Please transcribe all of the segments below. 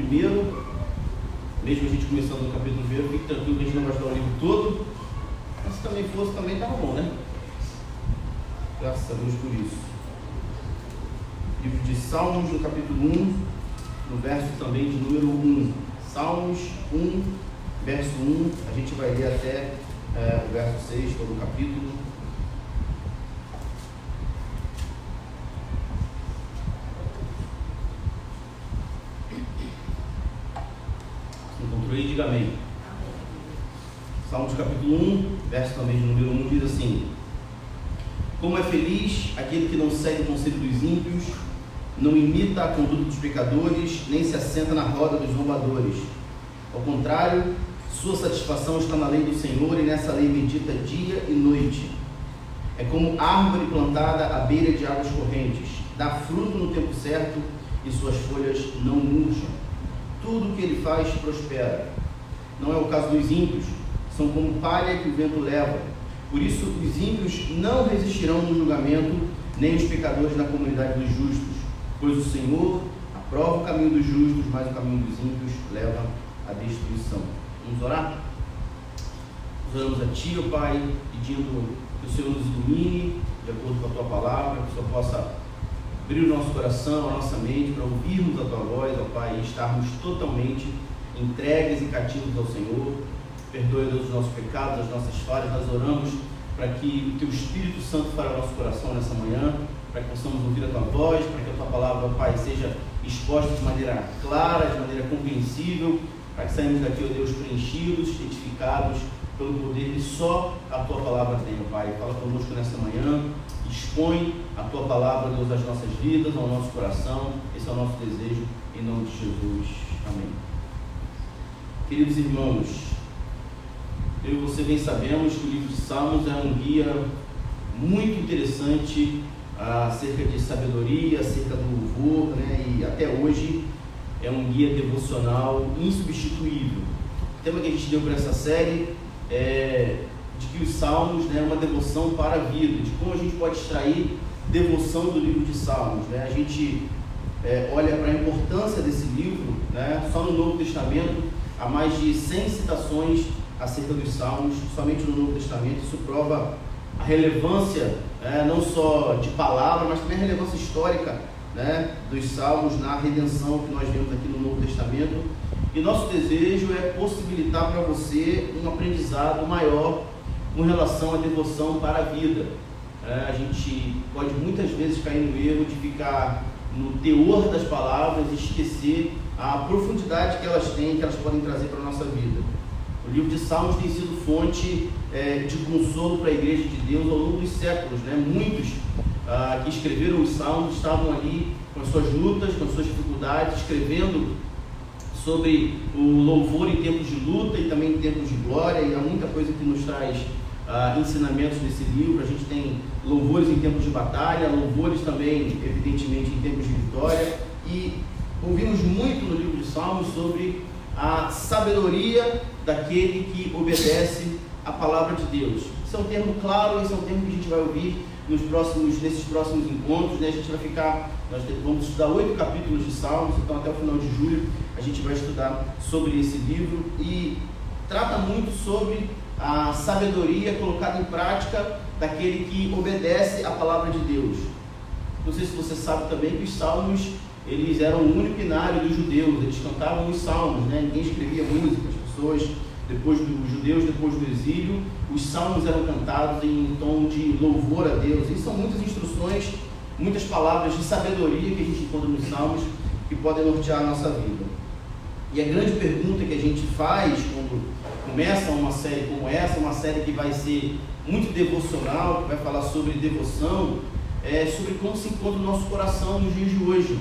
1º, mesmo a gente começando no capítulo 1º, fique tranquilo que a gente não vai estudar o livro todo, mas se também fosse, também estava bom, né? Graças a Deus por isso. Livro de Salmos, no capítulo 1, no verso também de número 1. Salmos 1, verso 1, a gente vai ler até o verso 6, todo o capítulo. Se encontrou aí, diga amém. Salmos capítulo 1, verso também de número 1, diz assim: Como é feliz aquele que não segue o conselho dos ímpios, não imita a conduta dos pecadores, nem se assenta na roda dos zombadores. Ao contrário, sua satisfação está na lei do Senhor, e nessa lei medita dia e noite. É como árvore plantada à beira de águas correntes, dá fruto no tempo certo, e suas folhas não murcham. Tudo o que ele faz prospera. Não é o caso dos ímpios, são como palha que o vento leva. Por isso, os ímpios não resistirão no julgamento, nem os pecadores na comunidade dos justos. Pois o Senhor aprova o caminho dos justos, mas o caminho dos ímpios leva à destruição. Vamos orar? Nós oramos a Ti, ó Pai, pedindo que o Senhor nos ilumine de acordo com a Tua palavra, que o Senhor possa abrir o nosso coração, a nossa mente, para ouvirmos a Tua voz, ó Pai, e estarmos totalmente entregues e cativos ao Senhor. Perdoe, Deus, os nossos pecados, as nossas falhas. Nós oramos para que o Teu Espírito Santo fale ao nosso coração nessa manhã, para que possamos ouvir a Tua voz, para que a Tua palavra, Pai, seja exposta de maneira clara, de maneira compreensível, para que saímos daqui, ó Deus, preenchidos, edificados pelo poder que só a Tua palavra tem, ó Pai. Fala conosco nessa manhã, expõe a Tua palavra, Deus, às nossas vidas, ao nosso coração. Esse é o nosso desejo, em nome de Jesus. Amém. Queridos irmãos, eu e você bem sabemos que o livro de Salmos é um guia muito interessante acerca de sabedoria, acerca do louvor, né? E até hoje é um guia devocional insubstituível. O tema que a gente deu para essa série é de que os Salmos, né, é uma devoção para a vida, de como a gente pode extrair devoção do livro de Salmos, né? A gente olha para a importância desse livro, né? Só no Novo Testamento há mais de 100 citações acerca dos Salmos, somente no Novo Testamento. Isso prova a relevância, não só de palavra, mas também a relevância histórica, né, dos Salmos na redenção que nós vemos aqui no Novo Testamento. E nosso desejo é possibilitar para você um aprendizado maior com relação à devoção para a vida. A gente pode muitas vezes cair no erro de ficar no teor das palavras e esquecer a profundidade que elas têm, que elas podem trazer para a nossa vida. O livro de Salmos tem sido fonte de consolo para a Igreja de Deus ao longo dos séculos, né? Muitos que escreveram os Salmos estavam ali com as suas lutas, com as suas dificuldades, escrevendo sobre o louvor em tempos de luta e também em tempos de glória, e há muita coisa que nos traz ensinamentos nesse livro. A gente tem louvores em tempos de batalha, louvores também, evidentemente, em tempos de vitória, e ouvimos muito no livro de Salmos sobre a sabedoria daquele que obedece a palavra de Deus. Isso é um termo claro, esse é um termo que a gente vai ouvir nesses próximos encontros, né? Nós vamos estudar 8 capítulos de Salmos, então até o final de julho a gente vai estudar sobre esse livro, e trata muito sobre a sabedoria colocada em prática daquele que obedece a palavra de Deus. Não sei se você sabe também que os Salmos, eles eram o único inário dos judeus, eles cantavam os Salmos, né? Ninguém escrevia música, as pessoas, depois dos judeus, depois do exílio, os Salmos eram cantados em tom de louvor a Deus. E são muitas instruções, muitas palavras de sabedoria que a gente encontra nos Salmos, que podem nortear a nossa vida. E a grande pergunta que a gente faz quando começa uma série como essa, uma série que vai ser muito devocional, que vai falar sobre devoção, é sobre como se encontra o nosso coração nos dias de hoje.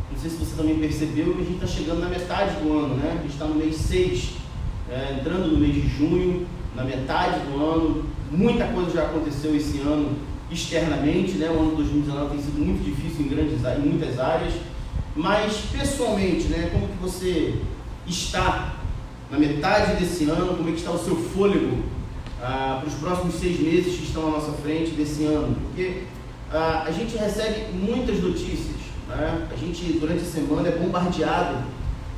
Não sei se você também percebeu que a gente está chegando na metade do ano, né? A gente está no mês 6, entrando no mês de junho, na metade do ano. Muita coisa já aconteceu esse ano externamente, né? O ano de 2019 tem sido muito difícil em muitas áreas, mas pessoalmente, né? Como que você está na metade desse ano? Como é que está o seu fôlego para os próximos 6 meses que estão à nossa frente desse ano? Porque a gente recebe muitas notícias, né? A gente durante a semana é bombardeado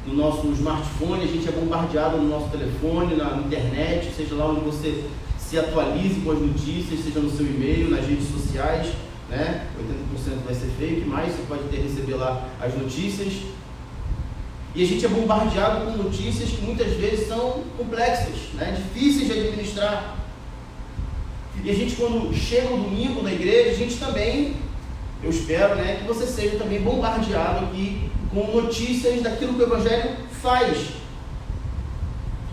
no nosso smartphone, a gente é bombardeado no nosso telefone, na internet, seja lá onde você se atualize com as notícias, seja no seu e-mail, nas redes sociais, né? 80% vai ser fake, mas você pode receber lá as notícias. E a gente é bombardeado com notícias que muitas vezes são complexas, né? Difíceis de administrar. E a gente, quando chega o domingo na igreja, a gente também, eu espero, né, que você seja também bombardeado aqui com notícias daquilo que o Evangelho faz.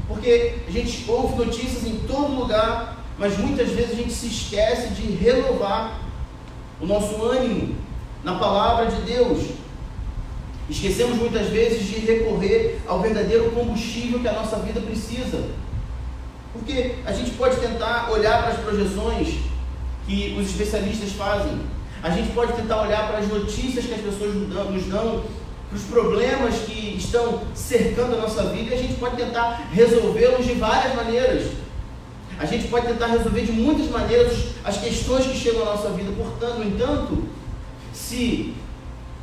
Porque a gente ouve notícias em todo lugar, mas muitas vezes a gente se esquece de renovar o nosso ânimo na palavra de Deus. Esquecemos muitas vezes de recorrer ao verdadeiro combustível que a nossa vida precisa. Porque a gente pode tentar olhar para as projeções que os especialistas fazem, a gente pode tentar olhar para as notícias que as pessoas nos dão, para os problemas que estão cercando a nossa vida, e a gente pode tentar resolvê-los de várias maneiras. A gente pode tentar resolver de muitas maneiras as questões que chegam à nossa vida. Portanto, no entanto, se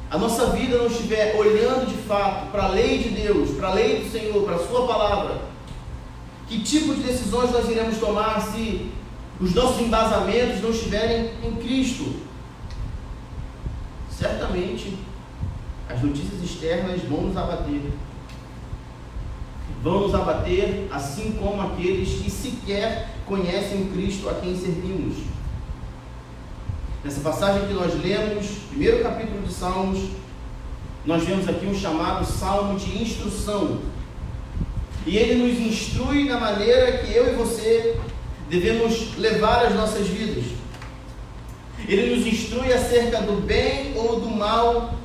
a nossa vida não estiver olhando de fato para a lei de Deus, para a lei do Senhor, para a sua palavra, que tipo de decisões nós iremos tomar se os nossos embasamentos não estiverem em Cristo? Certamente as notícias externas vão nos abater. Vão nos abater, assim como aqueles que sequer conhecem o Cristo a quem servimos. Nessa passagem que nós lemos, primeiro capítulo de Salmos, nós vemos aqui um chamado Salmo de instrução. E ele nos instrui na maneira que eu e você devemos levar as nossas vidas. Ele nos instrui acerca do bem ou do mal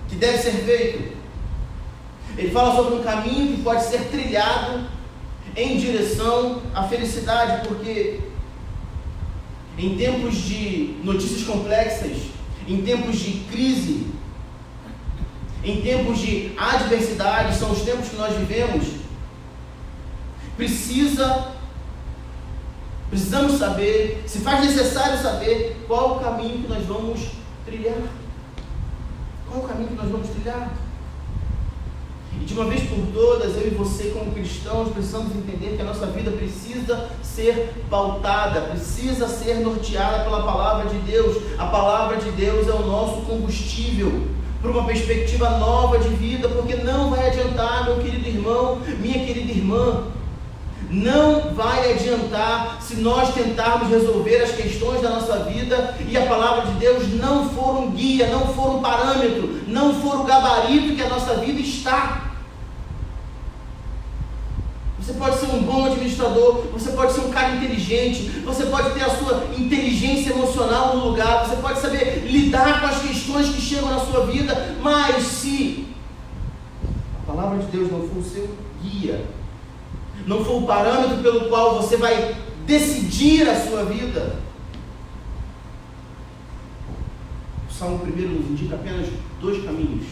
que deve ser feito. Ele fala sobre um caminho que pode ser trilhado em direção à felicidade, porque em tempos de notícias complexas, em tempos de crise, em tempos de adversidade, são os tempos que nós vivemos, precisamos saber, se faz necessário saber qual o caminho que nós vamos trilhar. Qual o caminho que nós vamos trilhar? E de uma vez por todas, eu e você como cristãos precisamos entender que a nossa vida precisa ser pautada, precisa ser norteada pela palavra de Deus. A palavra de Deus é o nosso combustível para uma perspectiva nova de vida, porque não vai adiantar, meu querido irmão, minha querida irmã, não vai adiantar se nós tentarmos resolver as questões da nossa vida e a palavra de Deus não for um guia, não for um parâmetro, não for o gabarito que a nossa vida está. Você pode ser um bom administrador, você pode ser um cara inteligente, você pode ter a sua inteligência emocional no lugar, você pode saber lidar com as questões que chegam na sua vida, mas se a palavra de Deus não for o seu guia, não for o parâmetro pelo qual você vai decidir a sua vida, o Salmo 1 nos indica apenas dois caminhos: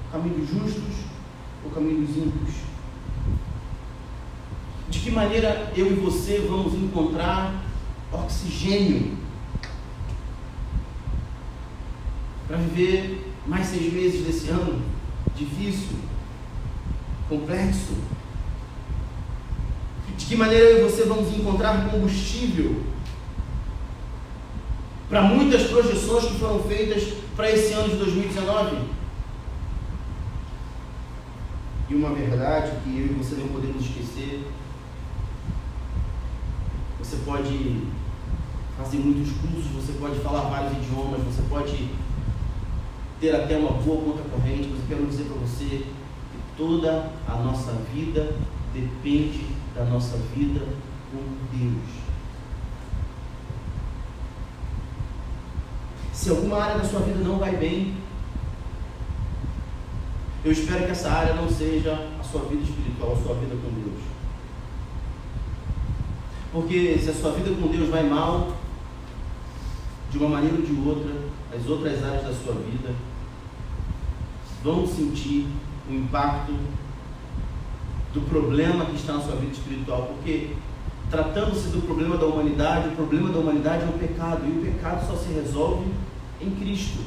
o caminho dos justos ou o caminho dos ímpios. De que maneira eu e você vamos encontrar oxigênio para viver mais 6 meses desse ano difícil, complexo? De que maneira eu e você vamos encontrar combustível para muitas projeções que foram feitas para esse ano de 2019? E uma verdade que eu e você não podemos esquecer: você pode fazer muitos cursos, você pode falar vários idiomas, você pode ter até uma boa conta corrente, mas eu quero dizer para você que toda a nossa vida depende da nossa vida com Deus. Se alguma área da sua vida não vai bem, eu espero que essa área não seja a sua vida espiritual, a sua vida com Deus. Porque se a sua vida com Deus vai mal, de uma maneira ou de outra, as outras áreas da sua vida vão sentir o impacto do problema que está na sua vida espiritual. Porque, tratando-se do problema da humanidade, o problema da humanidade é o pecado, e o pecado só se resolve em Cristo.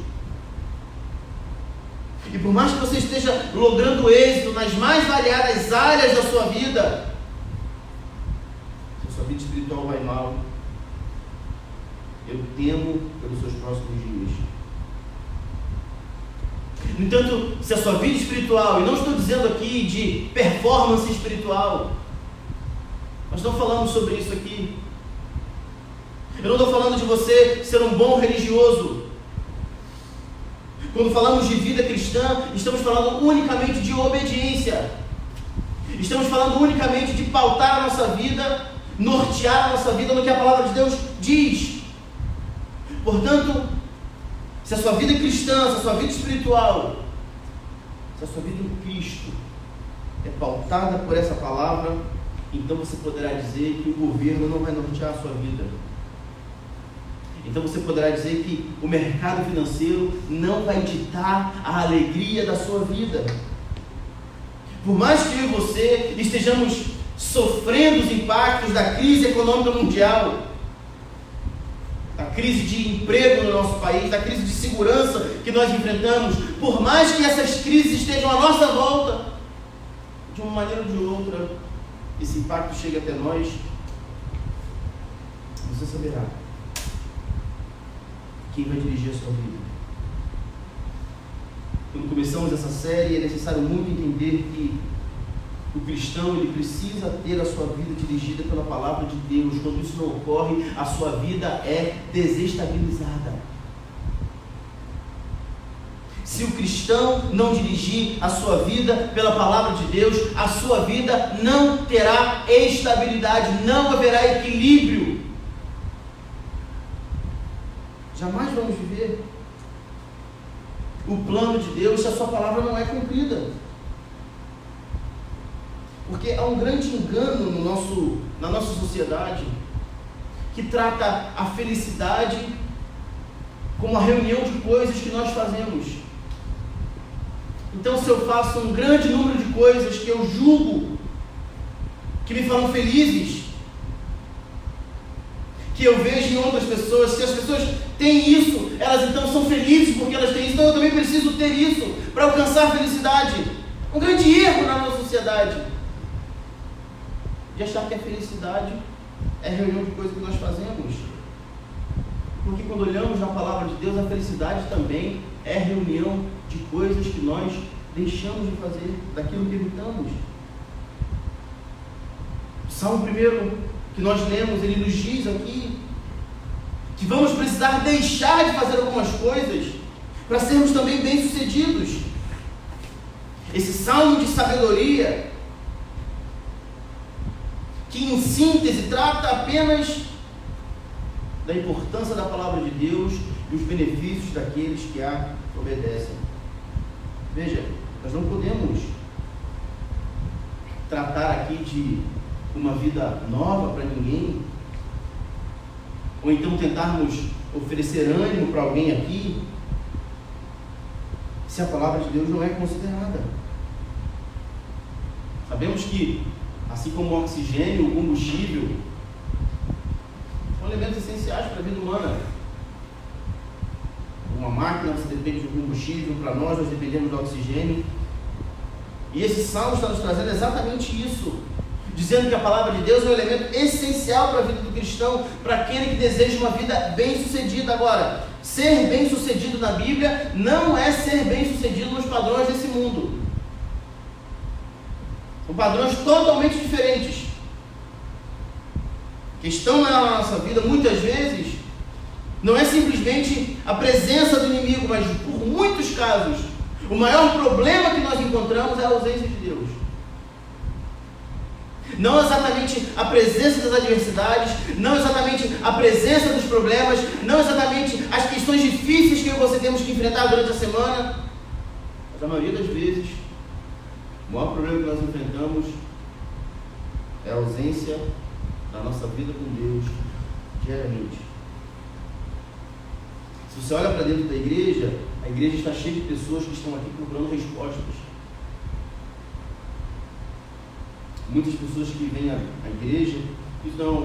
E por mais que você esteja logrando êxito nas mais variadas áreas da sua vida, se a sua vida espiritual vai mal, eu temo pelos seus próximos dias. No entanto, se a sua vida espiritual, e não estou dizendo aqui de performance espiritual, nós não falamos sobre isso aqui. Eu não estou falando de você ser um bom religioso. Quando falamos de vida cristã, estamos falando unicamente de obediência. Estamos falando unicamente de pautar a nossa vida, nortear a nossa vida no que a palavra de Deus diz. Portanto, se a sua vida cristã, se a sua vida espiritual, se a sua vida em Cristo é pautada por essa palavra, então você poderá dizer que o governo não vai nortear a sua vida. Então você poderá dizer que o mercado financeiro não vai ditar a alegria da sua vida. Por mais que eu e você estejamos sofrendo os impactos da crise econômica mundial, da crise de emprego no nosso país, da crise de segurança que nós enfrentamos, por mais que essas crises estejam à nossa volta, de uma maneira ou de outra, esse impacto chega até nós, você saberá quem vai dirigir a sua vida. Quando começamos essa série, é necessário muito entender que o cristão, ele precisa ter a sua vida dirigida pela palavra de Deus. Quando isso não ocorre, a sua vida é desestabilizada. Se o cristão não dirigir a sua vida pela palavra de Deus, a sua vida não terá estabilidade, não haverá equilíbrio. Jamais vamos viver o plano de Deus se a sua palavra não é cumprida. Porque há um grande engano na nossa sociedade que trata a felicidade como a reunião de coisas que nós fazemos. Então, se eu faço um grande número de coisas que eu julgo que me falam felizes, que eu vejo em outras pessoas, se as pessoas têm isso, elas então são felizes porque elas têm isso, então eu também preciso ter isso para alcançar a felicidade. Um grande erro na nossa sociedade de achar que a felicidade é a reunião de coisas que nós fazemos. Porque quando olhamos na palavra de Deus, a felicidade também é a reunião de coisas que nós deixamos de fazer, daquilo que evitamos. O Salmo 1 que nós lemos, ele nos diz aqui que vamos precisar deixar de fazer algumas coisas para sermos também bem-sucedidos. Esse salmo de sabedoria, que em síntese trata apenas da importância da palavra de Deus e os benefícios daqueles que a obedecem. Veja, nós não podemos tratar aqui de uma vida nova para ninguém, ou então tentarmos oferecer ânimo para alguém aqui, se a palavra de Deus não é considerada. Sabemos que, assim como o oxigênio, o combustível, são elementos essenciais para a vida humana. Uma máquina, você depende do combustível, para nós dependemos do oxigênio. E esse salmo está nos trazendo exatamente isso, dizendo que a palavra de Deus é um elemento essencial para a vida do cristão, para aquele que deseja uma vida bem-sucedida. Agora, ser bem-sucedido na Bíblia não é ser bem-sucedido nos padrões desse mundo. São padrões totalmente diferentes. A questão na nossa vida, muitas vezes, não é simplesmente a presença do inimigo, mas por muitos casos, o maior problema que nós encontramos é a ausência de Deus. Não exatamente a presença das adversidades, não exatamente a presença dos problemas, não exatamente as questões difíceis que eu e você temos que enfrentar durante a semana, mas a maioria das vezes, o maior problema que nós enfrentamos é a ausência da nossa vida com Deus diariamente. Se você olha para dentro da igreja, a igreja está cheia de pessoas que estão aqui procurando respostas. Muitas pessoas que vêm à igreja, isso não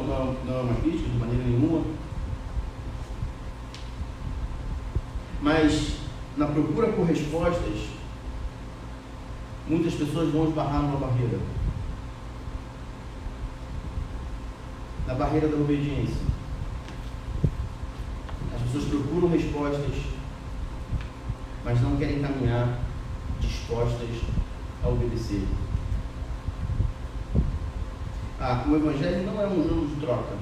é uma crítica de maneira nenhuma, mas na procura por respostas, muitas pessoas vão esbarrar numa barreira. Na barreira da obediência. As pessoas procuram respostas, mas não querem caminhar dispostas a obedecer. O Evangelho não é um jogo de troca,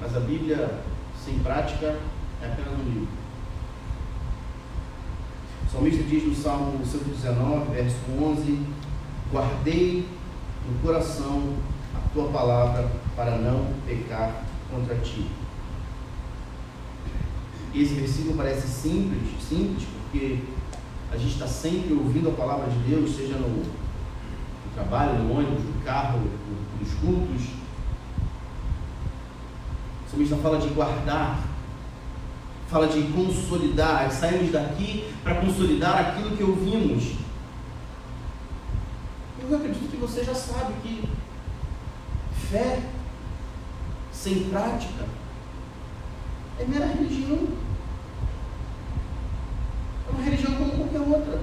mas a Bíblia sem prática é apenas um livro. O salmista diz no Salmo 119, verso 11: guardei no coração a tua palavra para não pecar contra ti. E esse versículo parece simples, porque a gente está sempre ouvindo a palavra de Deus, seja no trabalho, no ônibus, no carro, nos cultos. O salmista fala de guardar, fala de consolidar. Saímos daqui para consolidar aquilo que ouvimos. Eu acredito que você já sabe que fé sem prática é mera religião. É uma religião como qualquer outra.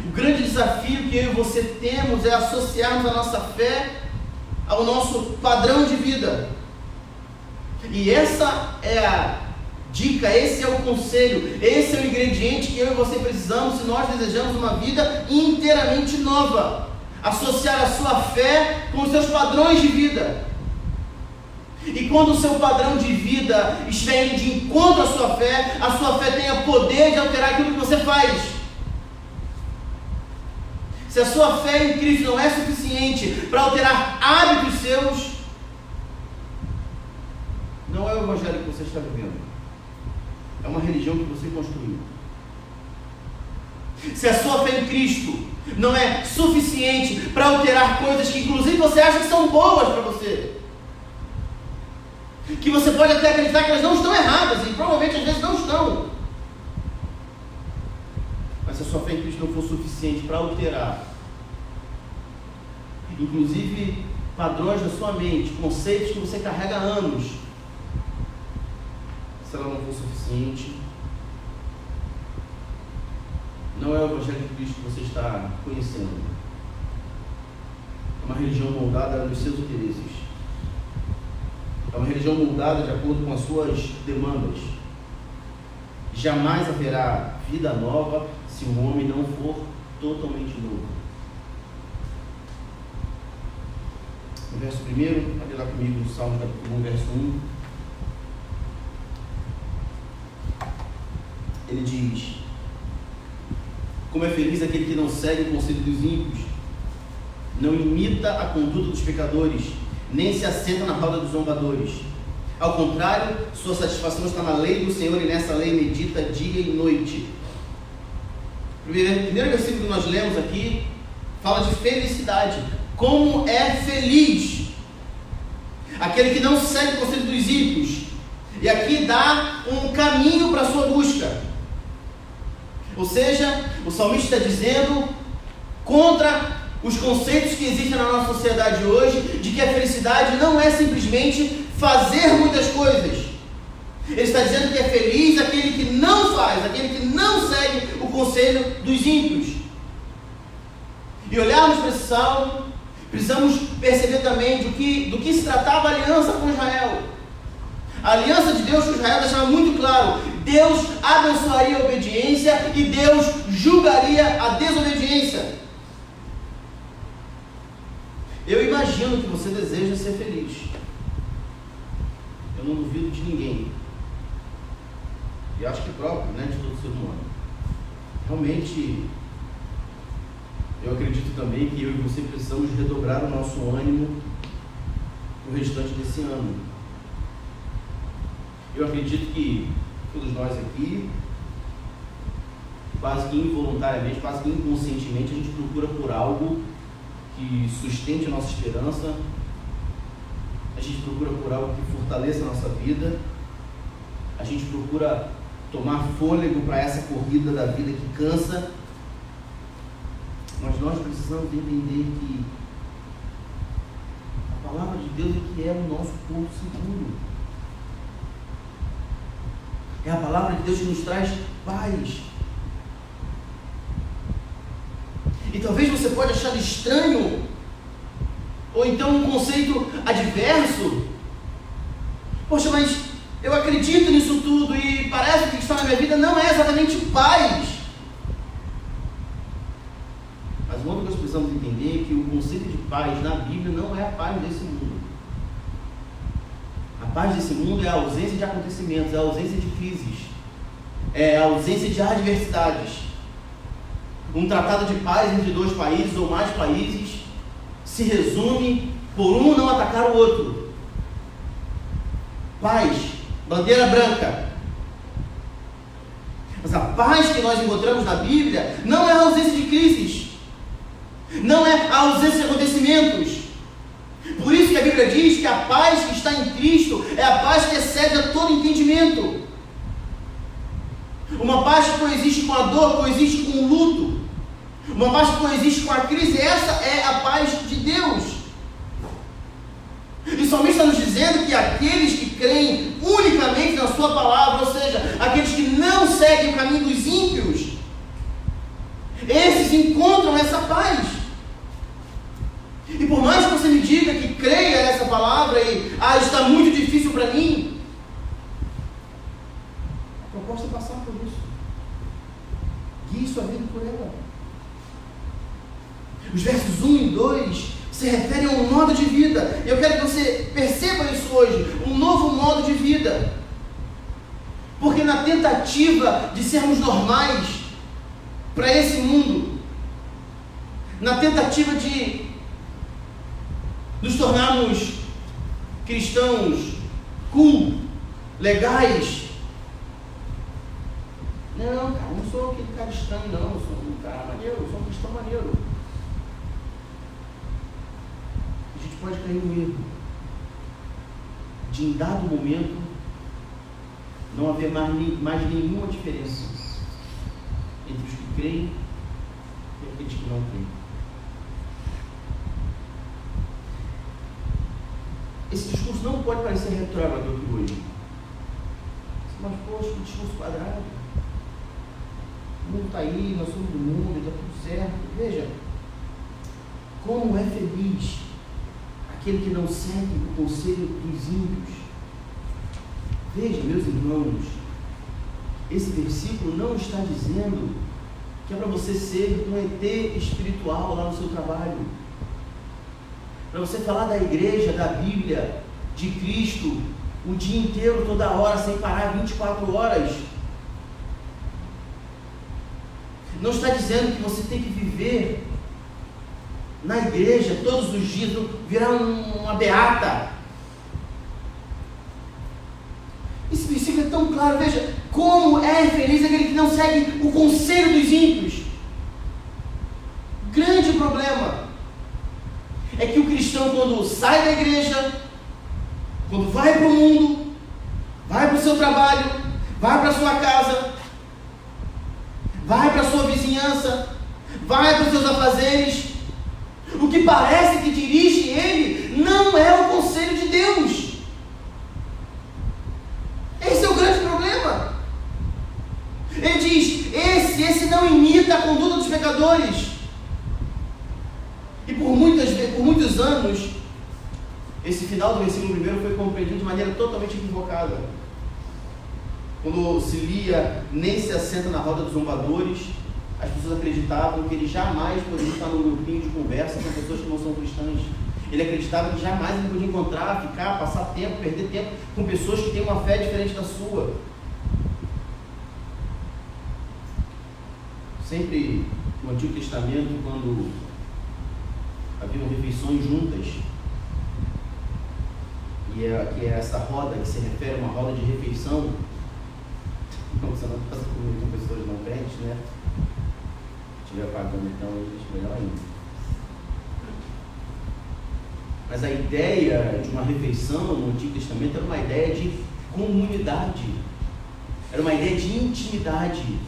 O grande desafio que eu e você temos é associarmos a nossa fé ao nosso padrão de vida. E essa é a dica, esse é o conselho, esse é o ingrediente que eu e você precisamos se nós desejamos uma vida inteiramente nova. Associar a sua fé com os seus padrões de vida. E quando o seu padrão de vida estiver indo de encontro à sua fé tenha poder de alterar aquilo que você faz. Se a sua fé em Cristo não é suficiente para alterar hábitos seus, não é o Evangelho que você está vivendo. É uma religião que você construiu. Se a sua fé em Cristo não é suficiente para alterar coisas que inclusive você acha que são boas para você, que você pode até acreditar que elas não estão erradas, e provavelmente às vezes não estão, mas se a sua fé em Cristo não for suficiente para alterar inclusive padrões da sua mente, conceitos que você carrega há anos, se ela não for suficiente, não é o Evangelho de Cristo que você está conhecendo. É uma religião moldada nos seus interesses. É uma religião moldada de acordo com as suas demandas. Jamais haverá vida nova se o homem não for totalmente novo. No verso 1, abre lá comigo no Salmo capítulo 1, verso 1. Ele diz: como é feliz aquele que não segue o conselho dos ímpios, não imita a conduta dos pecadores, nem se assenta na roda dos zombadores. Ao contrário, sua satisfação está na lei do Senhor, e nessa lei medita dia e noite. O primeiro versículo que nós lemos aqui fala de felicidade. Como é feliz aquele que não segue o conselho dos ímpios. E aqui dá um caminho para a sua busca. Ou seja, o salmista está dizendo contra os conceitos que existem na nossa sociedade hoje, de que a felicidade não é simplesmente fazer muitas coisas. Ele está dizendo que é feliz aquele que não faz, aquele que não segue o conselho dos ímpios. E olharmos para esse salmo, precisamos perceber também do que se tratava a aliança com Israel. A aliança de Deus com Israel deixava muito claro: Deus abençoaria a obediência e Deus julgaria a desobediência. Eu imagino que você deseja ser feliz. Eu não duvido de ninguém. E acho que próprio, de todo ser humano. Realmente, eu acredito também que eu e você precisamos redobrar o nosso ânimo no restante desse ano. Eu acredito que todos nós aqui, quase que involuntariamente, quase que inconscientemente, a gente procura por algo que sustente a nossa esperança, a gente procura por algo que fortaleça a nossa vida, a gente procura tomar fôlego para essa corrida da vida que cansa, mas nós precisamos entender que a palavra de Deus é que é o nosso porto seguro. É a palavra de Deus que nos traz paz. E talvez você pode achar estranho, ou então um conceito adverso. Poxa, mas eu acredito nisso tudo e parece que o que está na minha vida não é exatamente paz. Mas uma coisa que nós precisamos entender é que o conceito de paz na Bíblia não é a paz desse mundo. A paz desse mundo é a ausência de acontecimentos, é a ausência de crises, é a ausência de adversidades. Um tratado de paz entre dois países ou mais países se resume por um não atacar o outro. Paz, bandeira branca. Mas a paz que nós encontramos na Bíblia não é a ausência de crises, não é a ausência de acontecimentos. Por isso que a Bíblia diz que a paz que está em Cristo é a paz que excede a todo entendimento. Uma paz que coexiste com a dor, coexiste com o luto. Uma paz que coexiste com a crise. Essa é a paz de Deus. E somente está nos dizendo que aqueles que creem unicamente na sua palavra, ou seja, aqueles que não seguem o caminho dos ímpios, esses encontram essa paz. E por mais que você me diga que creia nessa palavra e está muito difícil para mim, a proposta é passar por isso. Guie sua vida por ela. Os versos 1 e 2 se referem a um modo de vida. Eu quero que você perceba isso hoje, um novo modo de vida. Porque na tentativa de sermos normais para esse mundo, na tentativa de nos tornarmos cristãos cool, legais. Não, cara, não sou aquele cara estranho, não. Eu sou um cara maneiro, eu sou um cristão maneiro. A gente pode cair no erro de, em dado momento, não haver mais nenhuma diferença entre os que creem e aqueles que não creem. Esse discurso não pode parecer retrógrado aqui hoje. Mas, poxa, que discurso quadrado. O mundo está aí, nós somos do mundo, está tudo certo. Veja, como é feliz aquele que não segue o conselho dos ímpios. Veja, meus irmãos, esse versículo não está dizendo que é para você ser um ET espiritual lá no seu trabalho. Para você falar da igreja, da Bíblia, de Cristo, o dia inteiro, toda hora, sem parar, 24 horas. Não está dizendo que você tem que viver na igreja todos os dias, virar uma beata. Esse versículo é tão claro. Veja, como é feliz aquele que não segue o conselho dos ímpios. Grande problema é que o cristão, quando sai da igreja, quando vai para o mundo, vai para o seu trabalho, vai para a sua casa, vai para a sua vizinhança, vai para os seus afazeres, o que parece que dirige ele não é o conselho de Deus. Esse é o grande problema. Ele diz, esse não imita a conduta dos pecadores. E por muitos anos, esse final do versículo 1 foi compreendido de maneira totalmente equivocada. Quando se lia, nem se assenta na roda dos zombadores, as pessoas acreditavam que ele jamais poderia estar num grupinho de conversa com pessoas que não são cristãs. Ele acreditava que jamais ele podia encontrar, ficar, passar tempo, perder tempo com pessoas que têm uma fé diferente da sua. Sempre no Antigo Testamento, quando haviam refeições juntas, que é essa roda que se refere a uma roda de refeição. Então, você não passa com pessoas não crentes, né? Se estiver pagando, então, é melhor ainda. Mas a ideia de uma refeição no Antigo Testamento era uma ideia de comunidade, era uma ideia de intimidade.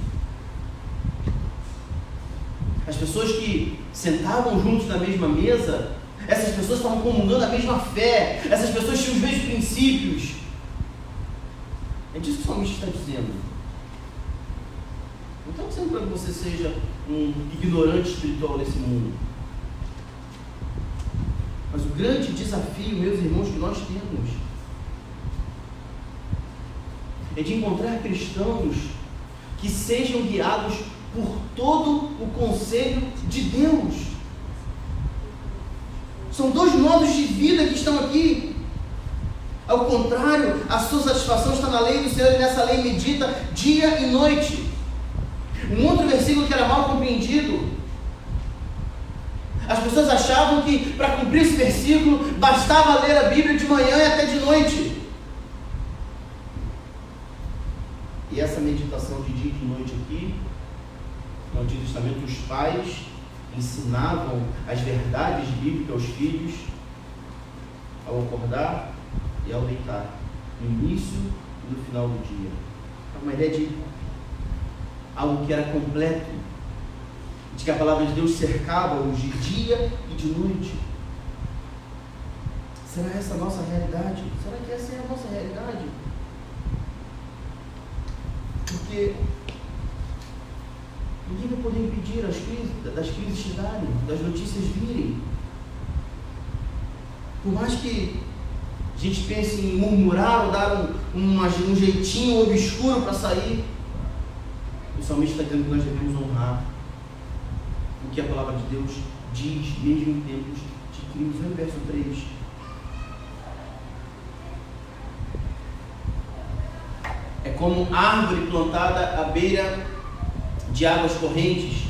As pessoas que sentavam juntos na mesma mesa, essas pessoas estavam comungando a mesma fé, essas pessoas tinham os mesmos princípios. É disso que o salmista está dizendo. Não estou dizendo para que você seja um ignorante espiritual desse mundo. Mas o grande desafio, meus irmãos, que nós temos é de encontrar cristãos que sejam guiados por todo o conselho de Deus. São dois modos de vida que estão aqui. Ao contrário, a sua satisfação está na lei do Senhor e nessa lei medita dia e noite. Um outro versículo que era mal compreendido. As pessoas achavam que para cumprir esse versículo bastava ler a Bíblia de manhã e até de noite. E essa meditação de dia e de noite aqui, no Antigo Testamento, os pais ensinavam as verdades bíblicas aos filhos ao acordar e ao deitar, no início e no final do dia. Uma ideia de algo que era completo, de que a palavra de Deus cercava-os de dia e de noite. Será essa a nossa realidade? Será que essa é a nossa realidade? Porque ninguém vai poder impedir das crises chegarem, das notícias virem. Por mais que a gente pense em murmurar ou dar um jeitinho obscuro para sair, o salmista está dizendo que nós devemos honrar o que a palavra de Deus diz, mesmo em tempos de crise. Olha o verso 3. É como árvore plantada à beira de águas correntes,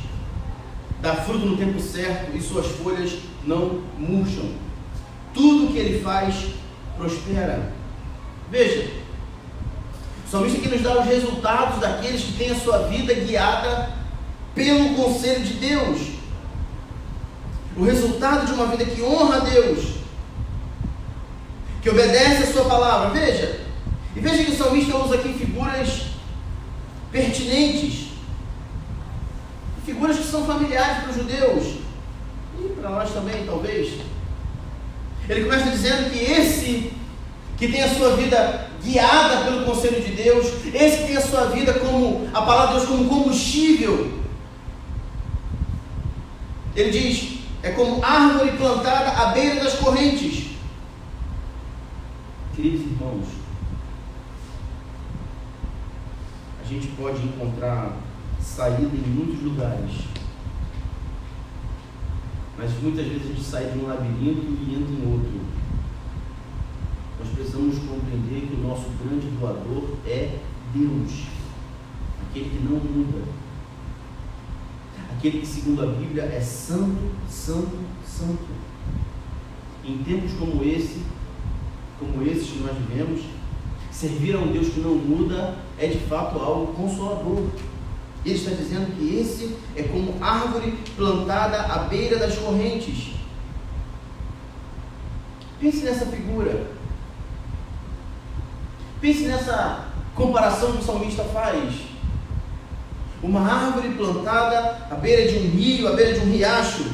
dá fruto no tempo certo e suas folhas não murcham. Tudo que ele faz prospera. Veja, o salmista aqui nos dá os resultados daqueles que têm a sua vida guiada pelo conselho de Deus. O resultado de uma vida que honra a Deus, que obedece a sua palavra. Veja, e veja que o salmista usa aqui figuras pertinentes, figuras que são familiares para os judeus e para nós também, talvez. Ele começa dizendo que esse que tem a sua vida guiada pelo conselho de Deus, esse que tem a sua vida como a palavra de Deus como combustível, ele diz, é como árvore plantada à beira das correntes. Queridos irmãos, a gente pode encontrar saída em muitos lugares, mas muitas vezes a gente sai de um labirinto e entra em outro. Nós precisamos compreender que o nosso grande doador é Deus, aquele que não muda, aquele que, segundo a Bíblia, é santo, santo, santo. Em tempos como esses que nós vivemos, servir a um Deus que não muda é de fato algo consolador. Ele está dizendo que esse é como árvore plantada à beira das correntes. Pense nessa figura. Pense nessa comparação que o salmista faz. Uma árvore plantada à beira de um rio, à beira de um riacho.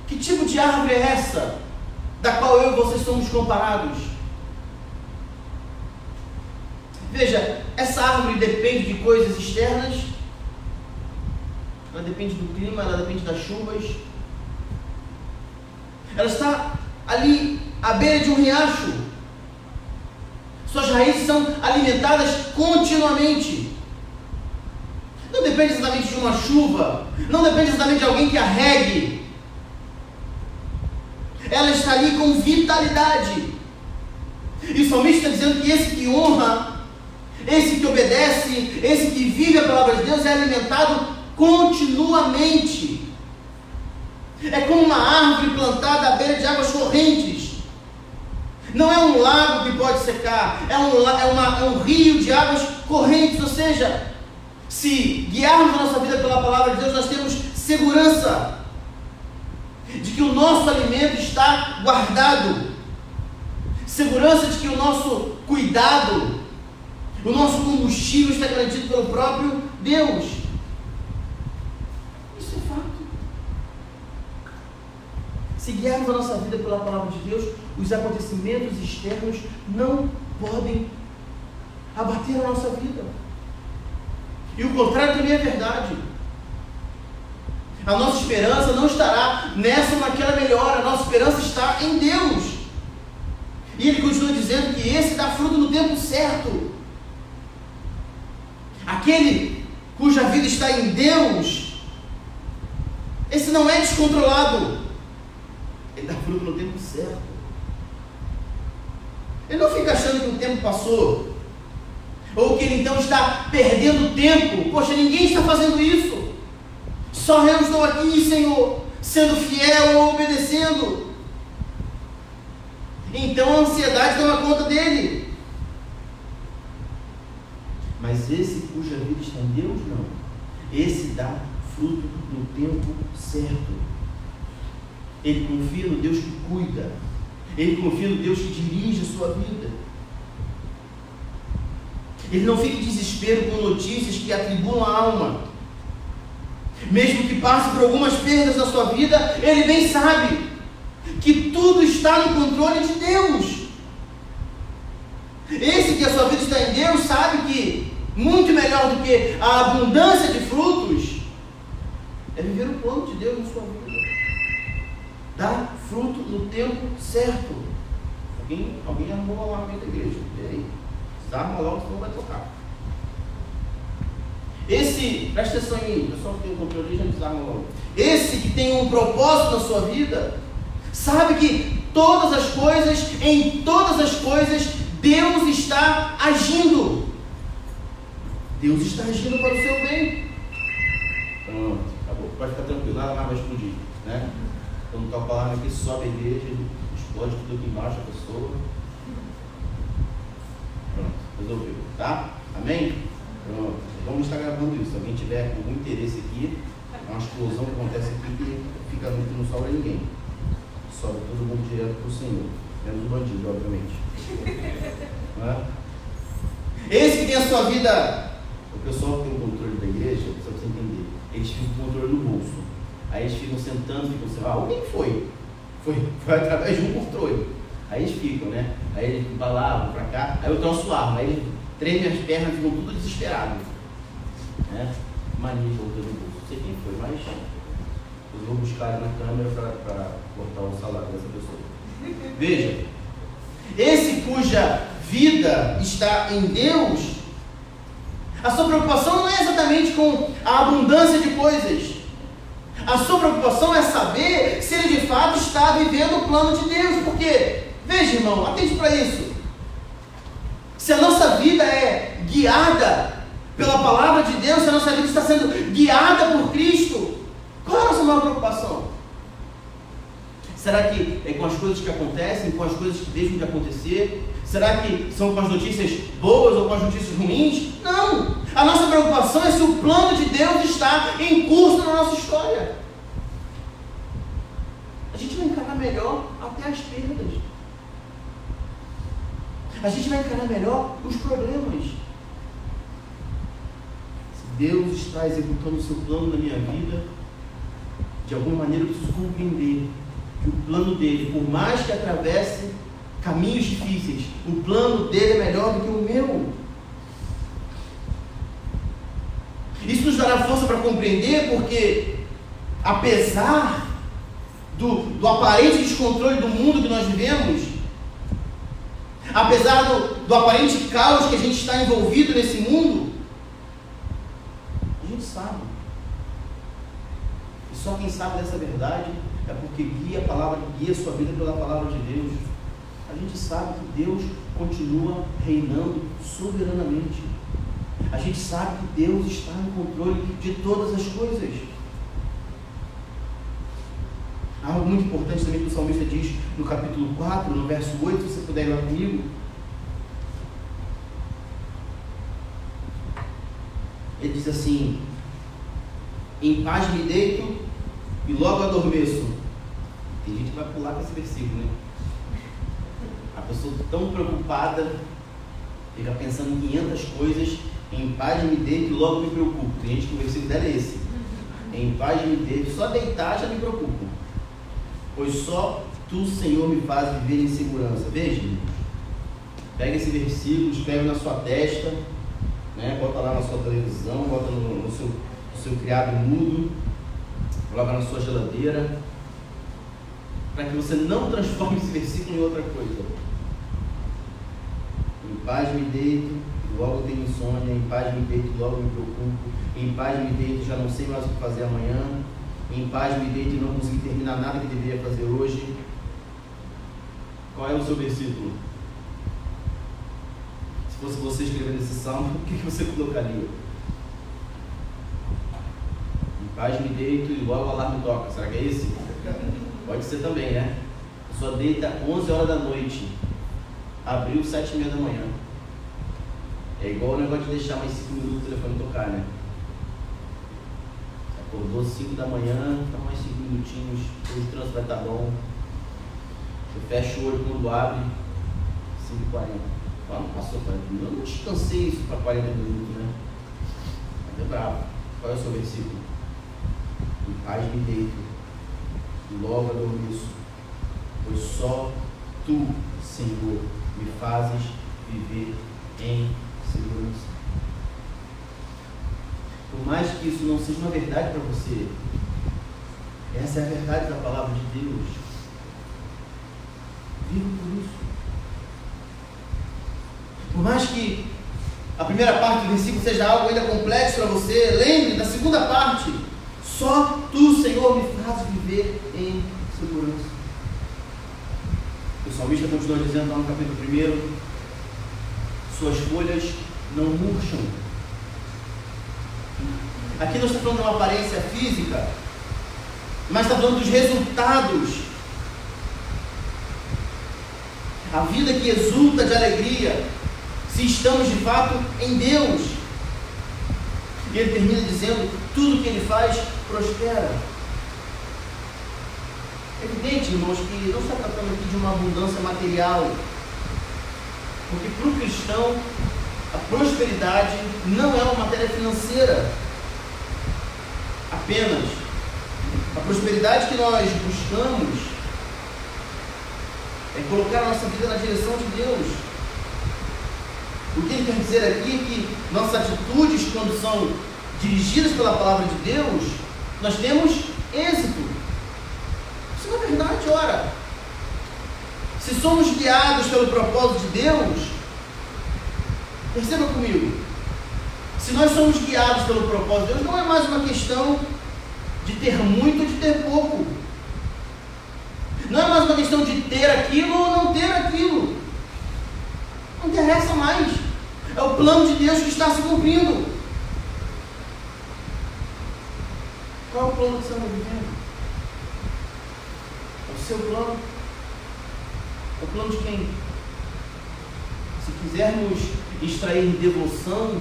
Que tipo de árvore é essa, da qual eu e você somos comparados? Veja, essa árvore depende de coisas externas, ela depende do clima, ela depende das chuvas, ela está ali à beira de um riacho, suas raízes são alimentadas continuamente, não depende exatamente de uma chuva, não depende exatamente de alguém que a regue, ela está ali com vitalidade. E o salmista está dizendo que esse que honra, esse que obedece, esse que vive a palavra de Deus é alimentado continuamente. É como uma árvore plantada à beira de águas correntes. Não é um lago que pode secar, é um rio de águas correntes. Ou seja, se guiarmos a nossa vida pela palavra de Deus, nós temos segurança de que o nosso alimento está guardado, segurança de que o nosso cuidado, o nosso combustível está garantido pelo próprio Deus. Isso é fato. Se guiarmos a nossa vida pela palavra de Deus, os acontecimentos externos não podem abater a nossa vida. E o contrário também é verdade. A nossa esperança não estará nessa ou naquela melhora. A nossa esperança está em Deus. E ele continua dizendo que esse dá fruto no tempo certo. Aquele cuja vida está em Deus, esse não é descontrolado. Ele dá fruto no tempo certo. Ele não fica achando que o tempo passou, ou que ele então está perdendo tempo. Poxa, ninguém está fazendo isso. Só eu estou aqui, Senhor, sendo fiel ou obedecendo. Então a ansiedade toma conta dele. Mas esse cuja vida está em Deus, não. Esse dá fruto no tempo certo. Ele confia no Deus que cuida. Ele confia no Deus que dirige a sua vida. Ele não fica em desespero com notícias que atribulam a alma. Mesmo que passe por algumas perdas na sua vida, ele bem sabe que tudo está no controle de Deus. Esse que a sua vida está em Deus sabe que muito melhor do que a abundância de frutos é viver o plano de Deus na sua vida. Dar fruto no tempo certo. Alguém armou o alarme da igreja. E aí? Desarma logo, senão vai tocar. Presta atenção em mim, o pessoal que tem o controle já desarma logo. Esse que tem um propósito na sua vida, sabe que todas as coisas, em todas as coisas, Deus está agindo. Deus está agindo para o seu bem. Pronto, acabou. Pode ficar tranquilo, nada mais vai explodir, né? Quando toca a palavra aqui, sobe a igreja, explode tudo aqui embaixo a pessoa. Pronto, resolveu, tá? Amém? Pronto, vamos estar gravando isso. Se alguém tiver algum interesse aqui, é uma explosão que acontece aqui que fica muito, não sobra ninguém. Sobra todo mundo direto para o Senhor. Menos o bandido, obviamente. Não é? Esse que tem a sua vida, o pessoal que tem o controle da igreja, só para você entender, eles ficam com o controle no bolso. Aí eles ficam sentando, ficam assim, alguém foi através de um controle. Aí eles ficam, né? Aí eles vão para lá, vão para cá, aí eu troço arma, aí eles tremem as pernas, ficam tudo desesperados. Né? Mania de controle no bolso. Não sei quem foi, mas eu vou buscar ali na câmera para cortar o salário dessa pessoa. Veja, esse cuja vida está em Deus, a sua preocupação não é exatamente com a abundância de coisas. A sua preocupação é saber se ele de fato está vivendo o plano de Deus. Porque, veja, irmão, atente para isso. Se a nossa vida é guiada pela palavra de Deus, se a nossa vida está sendo guiada por Cristo, qual é a nossa maior preocupação? Será que é com as coisas que acontecem, com as coisas que deixam de acontecer? Será que são com as notícias boas ou com as notícias ruins? Não! A nossa preocupação é se o plano de Deus está em curso na nossa história. A gente vai encarar melhor até as perdas. A gente vai encarar melhor os problemas. Se Deus está executando o seu plano na minha vida, de alguma maneira eu preciso compreender que o plano dele, por mais que atravesse caminhos difíceis, o plano dele é melhor do que o meu. Isso nos dará força para compreender, porque apesar do aparente descontrole do mundo que nós vivemos, apesar do aparente caos que a gente está envolvido nesse mundo, a gente sabe. E só quem sabe dessa verdade é porque guia a sua vida pela palavra de Deus. A gente sabe que Deus continua reinando soberanamente. A gente sabe que Deus está no controle de todas as coisas. Algo muito importante também que o salmista diz no capítulo 4, no verso 8, se você puder ir lá comigo. Ele diz assim: em paz me deito e logo adormeço. Tem gente que vai pular com esse versículo, né? A pessoa tão preocupada, fica pensando em 500 coisas. Em paz me deito e logo me preocupo. Tem gente que o versículo dela é esse: em paz me deito, só deitar já me preocupo, pois só tu, Senhor, me faz viver em segurança. Veja, pega esse versículo, escreve na sua testa né? Bota lá na sua televisão, bota no seu criado mudo, coloca na sua geladeira, para que você não transforme esse versículo em outra coisa. Em paz me deito, logo tenho insônia, em paz me deito, logo me preocupo, em paz me deito, já não sei mais o que fazer amanhã, em paz me deito e não consegui terminar nada que deveria fazer hoje. Qual é o seu versículo? Se fosse você escrever esse salmo, o que você colocaria? Em paz me deito e logo o alarme toca. Será que é esse? Pode ser também, né? A pessoa deita 11 horas da noite, abriu 7h30 da manhã. É igual o negócio de deixar mais 5 minutos o telefone tocar, né? Acordou 5 da manhã, então mais 5 minutinhos, hoje o trânsito vai estar bom. Você fecha o olho quando abre, 5h40. Não passou 40 minutos. Eu não descansei isso para 40 minutos, né? Mas é bravo. Qual é o seu versículo? Em paz me deito, e logo adormeço, pois só tu, Senhor, me fazes viver em segurança. Por mais que isso não seja uma verdade para você, essa é a verdade da palavra de Deus. Viva por isso. Por mais que a primeira parte do versículo seja algo ainda complexo para você, lembre da segunda parte. Só tu, Senhor, me faz viver em segurança. O salmista continua dizendo lá no capítulo 1: suas folhas não murcham. Aqui não está falando de uma aparência física, mas está falando dos resultados. A vida que exulta de alegria, se estamos de fato em Deus. E ele termina dizendo: tudo que ele faz prospera. É evidente, irmãos, que não está tratando aqui de uma abundância material, porque para o cristão a prosperidade não é uma matéria financeira apenas. A prosperidade que nós buscamos é colocar a nossa vida na direção de Deus. O que ele quer dizer aqui é que nossas atitudes, quando são dirigidas pela palavra de Deus, nós temos êxito. Isso não é verdade, ora. Se somos guiados pelo propósito de Deus, perceba comigo, se nós somos guiados pelo propósito de Deus, não é mais uma questão de ter muito ou de ter pouco. Não é mais uma questão de ter aquilo ou não ter aquilo. Não interessa mais. É o plano de Deus que está se cumprindo. Qual é o plano que você está vivendo? É o seu plano? É o plano de quem? Se quisermos extrair devoção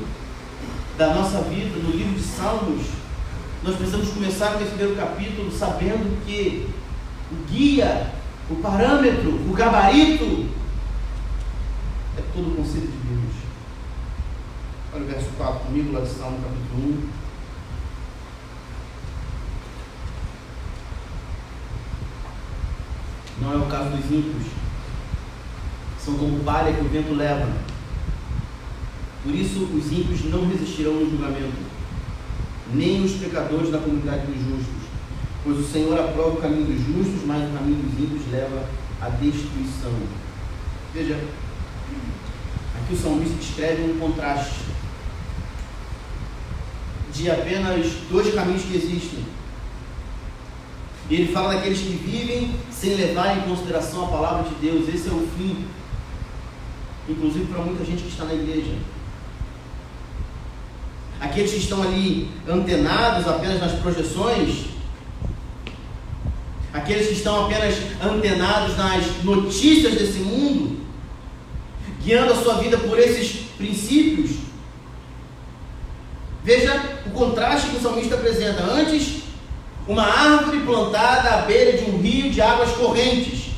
da nossa vida no livro de Salmos, nós precisamos começar com esse primeiro capítulo sabendo que o guia, o parâmetro, o gabarito é todo o conselho de Deus. Olha o verso 4 comigo, lá de Salmo capítulo 1. Não é o caso dos ímpios. São como palha que o vento leva. Por isso os ímpios não resistirão no julgamento, nem os pecadores da comunidade dos justos. Pois o Senhor aprova o caminho dos justos, mas o caminho dos ímpios leva à destruição. Veja, aqui o salmista descreve um contraste de apenas dois caminhos que existem. E ele fala daqueles que vivem sem levar em consideração a palavra de Deus. Esse é o fim, inclusive para muita gente que está na igreja. Aqueles que estão ali antenados apenas nas projeções, aqueles que estão apenas antenados nas notícias desse mundo, guiando a sua vida por esses princípios. Veja o contraste que o salmista apresenta. Antes, uma árvore plantada à beira de um rio de águas correntes.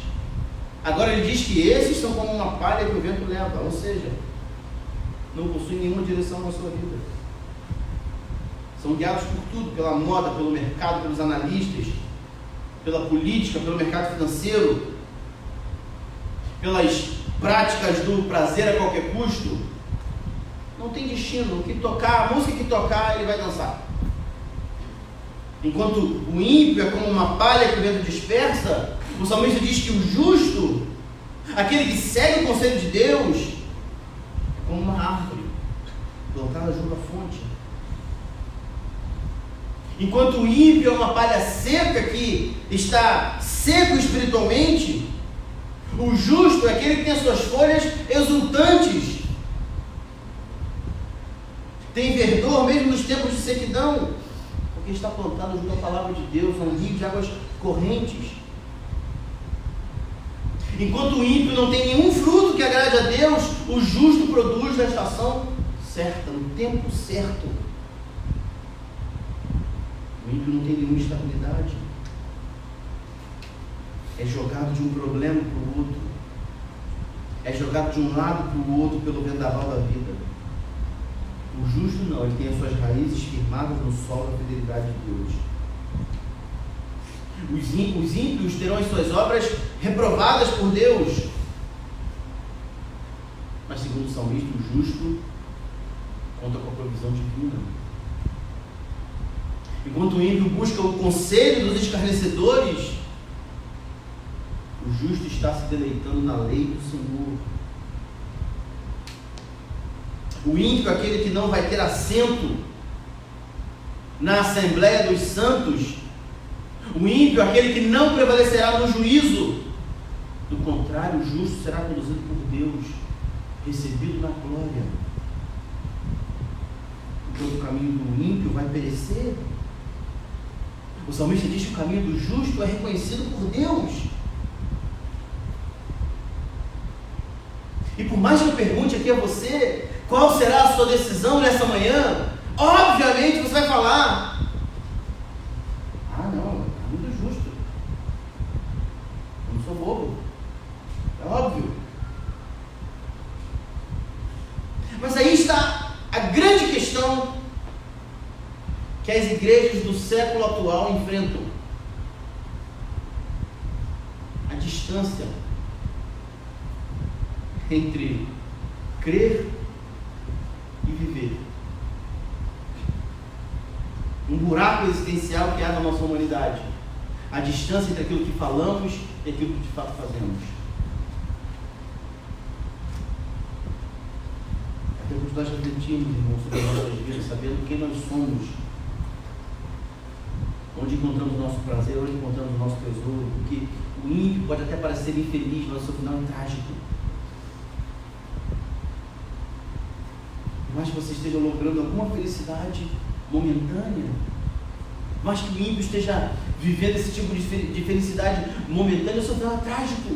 Agora ele diz que esses são como uma palha que o vento leva, ou seja, não possuem nenhuma direção na sua vida. São guiados por tudo, pela moda, pelo mercado, pelos analistas, pela política, pelo mercado financeiro, pelas práticas do prazer a qualquer custo. Não tem destino. O que tocar, a música que tocar, ele vai dançar. Enquanto o ímpio é como uma palha que o vento dispersa, o salmista diz que o justo, aquele que segue o conselho de Deus, é como uma árvore plantada junto à fonte. Enquanto o ímpio é uma palha seca que está seco espiritualmente, o justo é aquele que tem as suas folhas exultantes, tem verdor mesmo nos tempos de sequidão, porque está plantado junto à palavra de Deus, um rio de águas correntes. Enquanto o ímpio não tem nenhum fruto que agrade a Deus, o justo produz na estação certa, no tempo certo. O ímpio não tem nenhuma estabilidade. É jogado de um problema para o outro. É jogado de um lado para o outro pelo vendaval da vida. O justo não, ele tem as suas raízes firmadas no solo da fidelidade de Deus. Os ímpios terão as suas obras reprovadas por Deus. Mas segundo o salmista, o justo conta com a provisão divina. Enquanto o ímpio busca o conselho dos escarnecedores, o justo está se deleitando na lei do Senhor. O ímpio é aquele que não vai ter assento na Assembleia dos Santos. O ímpio é aquele que não prevalecerá no juízo. Do contrário, o justo será conduzido por Deus, recebido na glória. Enquanto o caminho do ímpio vai perecer, o salmista diz que o caminho do justo é reconhecido por Deus. E por mais que eu pergunte aqui a você, qual será a sua decisão nessa manhã? Obviamente você vai falar: ah, não, é o caminho do justo. Eu não sou bobo. É óbvio. Mas aí está a grande questão que as igrejas do século atual enfrentam: a distância entre crer e viver. Um buraco existencial que há na nossa humanidade. A distância entre aquilo que falamos e aquilo que de fato fazemos. Até que nós refletimos, irmãos, sobre as nossas vidas, sabendo quem nós somos, onde encontramos o nosso prazer, onde encontramos o nosso tesouro, porque o ímpio pode até parecer infeliz, mas o seu final é trágico. Mas que você esteja logrando alguma felicidade momentânea, mas que o ímpio esteja vivendo esse tipo de felicidade momentânea, o seu final é trágico.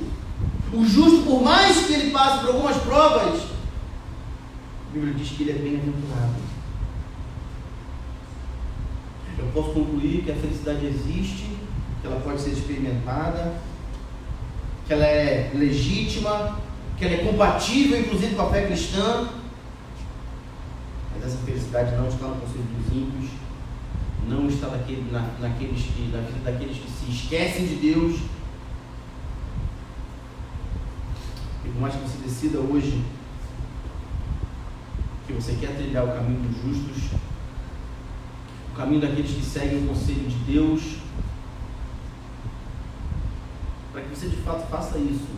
O justo, por mais que ele passe por algumas provas, a Bíblia diz que ele é bem-aventurado. Eu posso concluir que a felicidade existe, que ela pode ser experimentada, que ela é legítima, que ela é compatível inclusive com a fé cristã. Mas essa felicidade não está no conselho dos ímpios, não está na vida daqueles que se esquecem de Deus. E por mais que você decida hoje que você quer trilhar o caminho dos justos, o caminho daqueles que seguem o conselho de Deus, para que você de fato faça isso,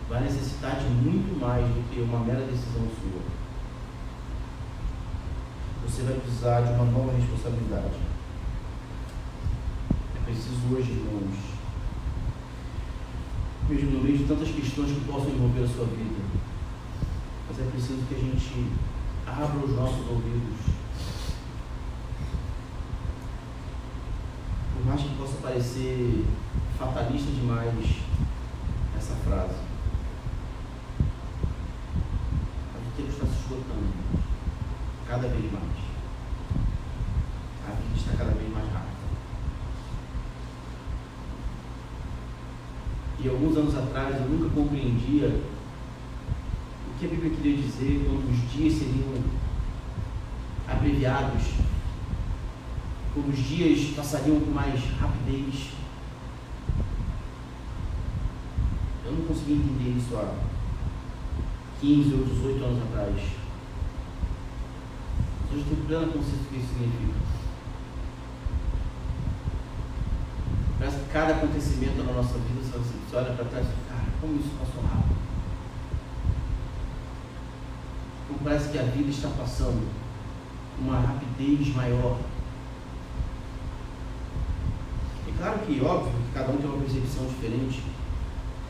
vai necessitar de muito mais do que uma mera decisão sua. Você vai precisar de uma nova responsabilidade. É preciso hoje, irmãos, mesmo no meio de tantas questões que possam envolver a sua vida, mas é preciso que a gente abra os nossos ouvidos. Por mais que possa parecer fatalista demais essa frase, mas o tempo está se esgotando cada vez mais. A vida está cada vez mais rápida. E alguns anos atrás eu nunca compreendia o que a Bíblia queria dizer quando os dias seriam abreviados, quando os dias passariam com mais rapidez. Eu não conseguia entender isso há 15 ou 18 anos atrás. Hoje eu tenho plena consciência do que isso significa. Parece que cada acontecimento na nossa vida, você olha para trás e fala, cara, como isso passou rápido. Como parece que a vida está passando com uma rapidez maior. É claro que, óbvio, que cada um tem uma percepção diferente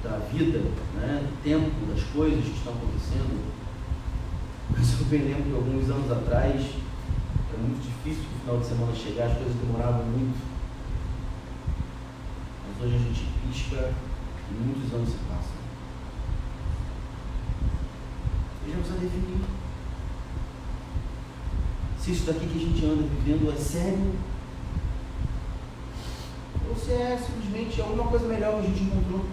da vida, né, do tempo, das coisas que estão acontecendo. Mas eu bem lembro que alguns anos atrás era muito difícil que o final de semana chegar, as coisas demoravam muito. Mas hoje a gente pisca e muitos anos se passam. E já precisa definir se isso daqui que a gente anda vivendo é sério ou se é simplesmente alguma coisa melhor que a gente encontrou.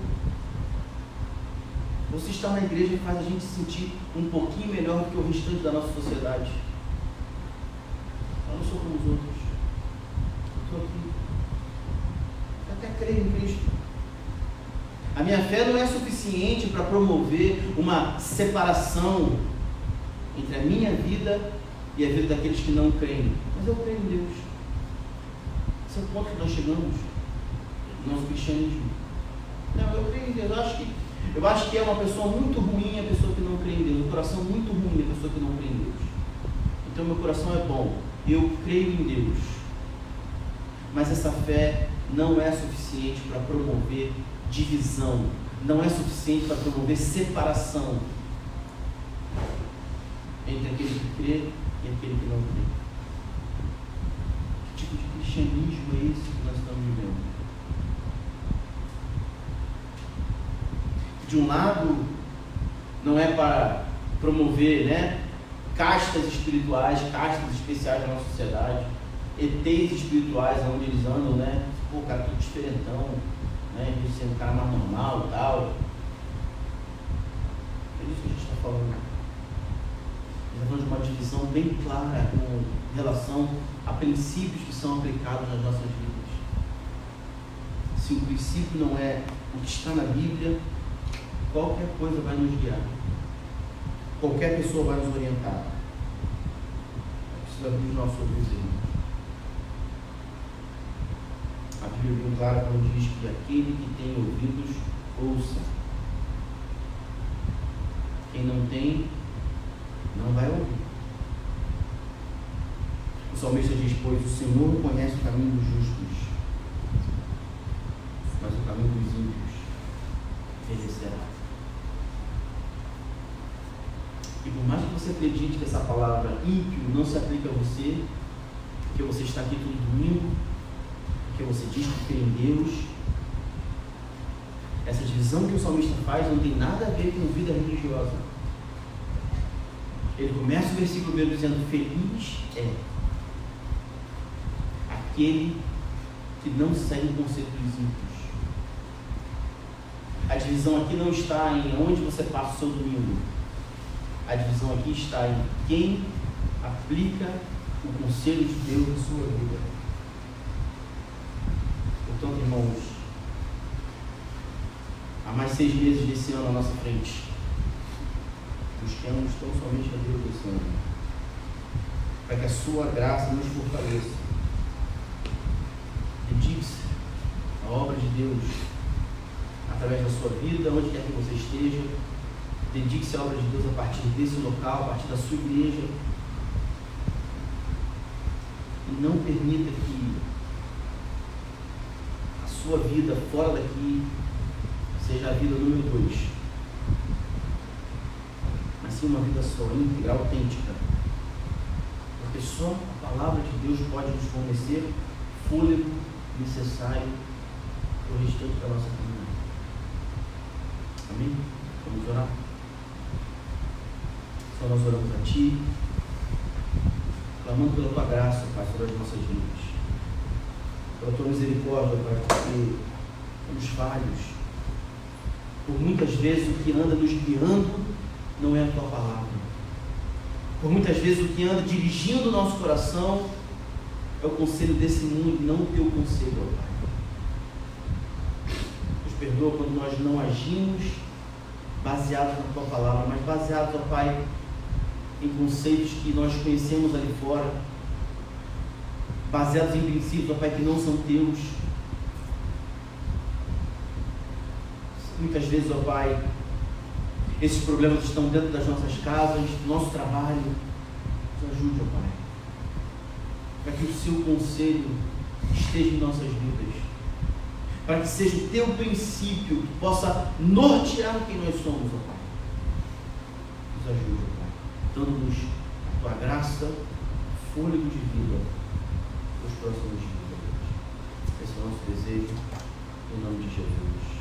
Ou se estar na igreja faz a gente se sentir um pouquinho melhor do que o restante da nossa sociedade. Eu não sou como os outros. Eu estou aqui. Eu até creio em Cristo. A minha fé não é suficiente para promover uma separação entre a minha vida e a vida daqueles que não creem. Mas eu creio em Deus. Esse é o ponto que nós chegamos no nosso cristianismo. Não, eu creio em Deus. Eu acho que é uma pessoa muito ruim a pessoa que não crê em Deus. Um coração muito ruim a pessoa que não crê em Deus. Então meu coração é bom. Eu creio em Deus. Mas essa fé não é suficiente para promover divisão. Não é suficiente para promover separação entre aquele que crê e aquele que não crê. Que tipo de cristianismo é esse que nós estamos vivendo? De um lado, não é para promover, né, castas espirituais, castas especiais na nossa sociedade, ETs espirituais onde eles andam, né? Pô, o cara tudo diferentão, né? Em vez de ser um cara mais normal e tal. É isso que a gente está falando. A gente está falando de uma divisão bem clara com relação a princípios que são aplicados nas nossas vidas. Se o princípio não é o que está na Bíblia, qualquer coisa vai nos guiar. Qualquer pessoa vai nos orientar. É preciso abrir os nossos ouvidos. A Bíblia é bem clara quando diz que aquele que tem ouvidos, ouça. Quem não tem, não vai ouvir. O salmista diz, pois o Senhor conhece o caminho dos justos, mas o caminho dos ímpios perecerá. E por mais que você acredite que essa palavra ímpio não se aplica a você, porque você está aqui todo domingo, porque você diz que crê em Deus, essa divisão que o salmista faz não tem nada a ver com vida religiosa. Ele começa o versículo 1 dizendo, feliz é aquele que não segue o conceito dos ímpios. A divisão aqui não está em onde você passa o seu domingo. A divisão aqui está em quem aplica o conselho de Deus na sua vida. Portanto, irmãos, há mais 6 meses desse ano à nossa frente. Busquemos tão somente a Deus desse ano, para que a sua graça nos fortaleça. Dedique-se à obra de Deus através da sua vida, onde quer que você esteja. Dedique-se à obra de Deus a partir desse local, a partir da sua igreja. E não permita que a sua vida fora daqui seja a vida número 2. Mas sim uma vida só, íntegra, autêntica. Porque só a palavra de Deus pode nos fornecer fôlego necessário para o restante da nossa caminhada. Amém? Vamos orar? Só nós oramos a Ti, clamando pela Tua graça, Pai, sobre as nossas vidas. Pela Tua misericórdia, Pai, porque somos falhos. Por muitas vezes o que anda nos guiando não é a Tua palavra. Por muitas vezes o que anda dirigindo o nosso coração é o conselho desse mundo e não o Teu conselho, ó Pai. Nos perdoa quando nós não agimos baseados na Tua palavra, mas baseados, ó Pai, em conceitos que nós conhecemos ali fora, baseados em princípios, ó Pai, que não são teus. Muitas vezes, ó Pai, esses problemas estão dentro das nossas casas, do nosso trabalho. Nos ajude, ó Pai, para que o seu conselho esteja em nossas vidas, para que seja o teu princípio que possa nortear quem nós somos, ó Pai. Nos ajude, ó Pai, dando-nos a tua graça, fôlego de vida nos próximos dias. Esse é o nosso desejo, em nome de Jesus.